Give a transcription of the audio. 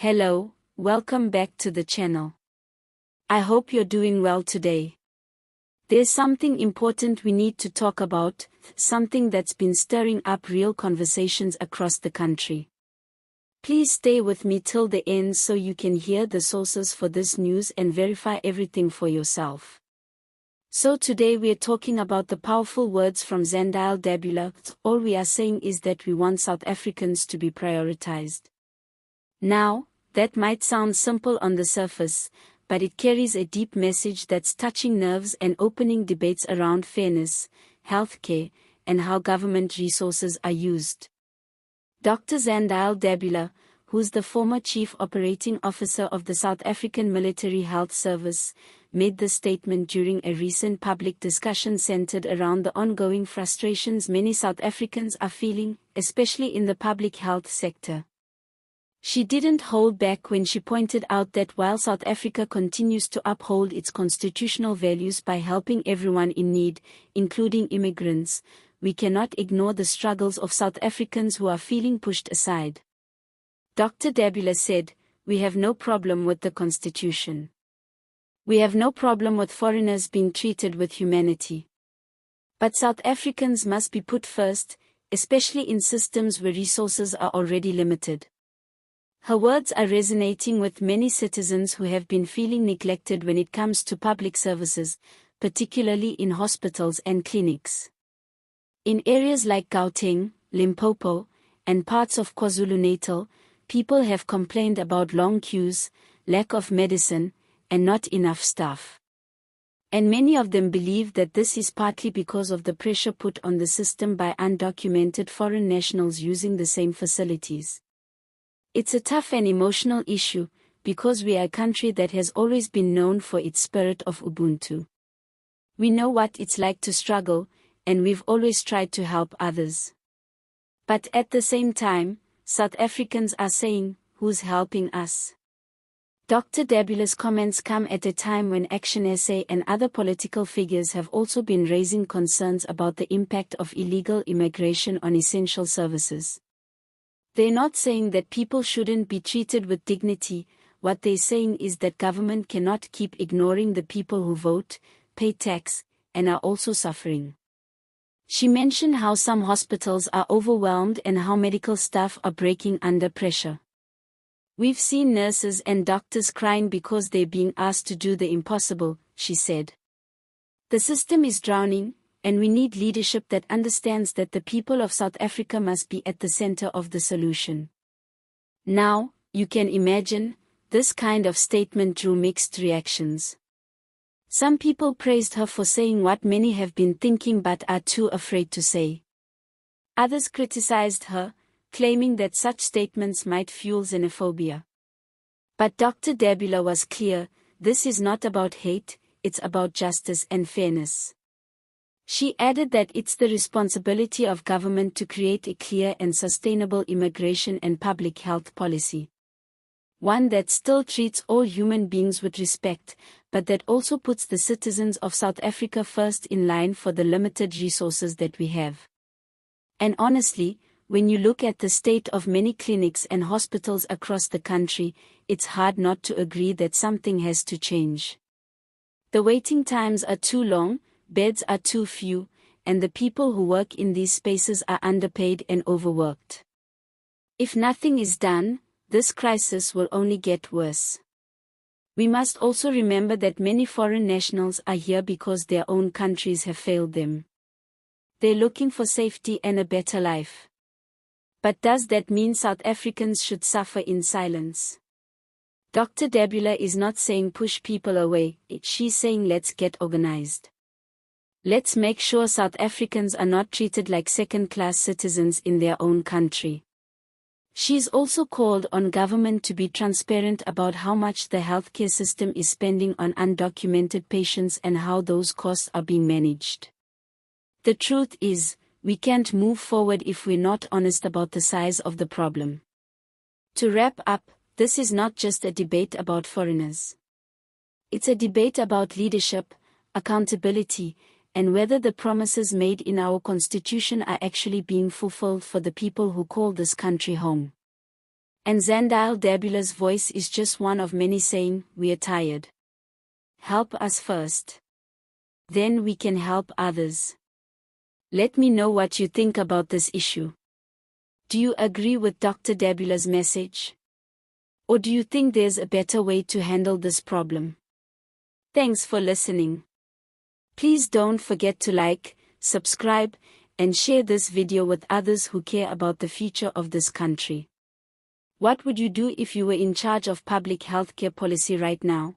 Hello, welcome back to the channel. I hope you're doing well today. There's something important we need to talk about, something that's been stirring up real conversations across the country. Please stay with me till the end so you can hear the sources for this news and verify everything for yourself. So today we're talking about the powerful words from Zandile Dabula. All we are saying is that we want South Africans to be prioritized. Now, that might sound simple on the surface, but it carries a deep message that's touching nerves and opening debates around fairness, healthcare, and how government resources are used. Dr. Zandile Dabula, who's the former Chief Operating Officer of the South African Military Health Service, made this statement during a recent public discussion centered around the ongoing frustrations many South Africans are feeling, especially in the public health sector. She didn't hold back when she pointed out that while South Africa continues to uphold its constitutional values by helping everyone in need, including immigrants, we cannot ignore the struggles of South Africans who are feeling pushed aside. Dr. Dabula said, "We have no problem with the Constitution. We have no problem with foreigners being treated with humanity. But South Africans must be put first, especially in systems where resources are already limited." Her words are resonating with many citizens who have been feeling neglected when it comes to public services, particularly in hospitals and clinics. In areas like Gauteng, Limpopo, and parts of KwaZulu-Natal, people have complained about long queues, lack of medicine, and not enough staff. And many of them believe that this is partly because of the pressure put on the system by undocumented foreign nationals using the same facilities. It's a tough and emotional issue, because we are a country that has always been known for its spirit of Ubuntu. We know what it's like to struggle, and we've always tried to help others. But at the same time, South Africans are saying, "Who's helping us?" Dr. Dabula's comments come at a time when Action SA and other political figures have also been raising concerns about the impact of illegal immigration on essential services. They're not saying that people shouldn't be treated with dignity. What they're saying is that government cannot keep ignoring the people who vote, pay tax, and are also suffering. She mentioned how some hospitals are overwhelmed and how medical staff are breaking under pressure. "We've seen nurses and doctors crying because they're being asked to do the impossible," she said. "The system is drowning, and we need leadership that understands that the people of South Africa must be at the center of the solution." Now, you can imagine, this kind of statement drew mixed reactions. Some people praised her for saying what many have been thinking but are too afraid to say. Others criticized her, claiming that such statements might fuel xenophobia. But Dr. Dabula was clear, this is not about hate, it's about justice and fairness. She added that it's the responsibility of government to create a clear and sustainable immigration and public health policy. One that still treats all human beings with respect, but that also puts the citizens of South Africa first in line for the limited resources that we have. And honestly, when you look at the state of many clinics and hospitals across the country, it's hard not to agree that something has to change. The waiting times are too long, beds are too few, and the people who work in these spaces are underpaid and overworked. If nothing is done, this crisis will only get worse. We must also remember that many foreign nationals are here because their own countries have failed them. They're looking for safety and a better life. But does that mean South Africans should suffer in silence? Dr. Dabula is not saying push people away, she's saying let's get organized. Let's make sure South Africans are not treated like second-class citizens in their own country. She's also called on government to be transparent about how much the healthcare system is spending on undocumented patients and how those costs are being managed. The truth is, we can't move forward if we're not honest about the size of the problem. To wrap up, this is not just a debate about foreigners. It's a debate about leadership, accountability, and whether the promises made in our constitution are actually being fulfilled for the people who call this country home. And Zandile Dabula's voice is just one of many saying, "We're tired. Help us first. Then we can help others." Let me know what you think about this issue. Do you agree with Dr. Dabula's message? Or do you think there's a better way to handle this problem? Thanks for listening. Please don't forget to like, subscribe, and share this video with others who care about the future of this country. What would you do if you were in charge of public healthcare policy right now?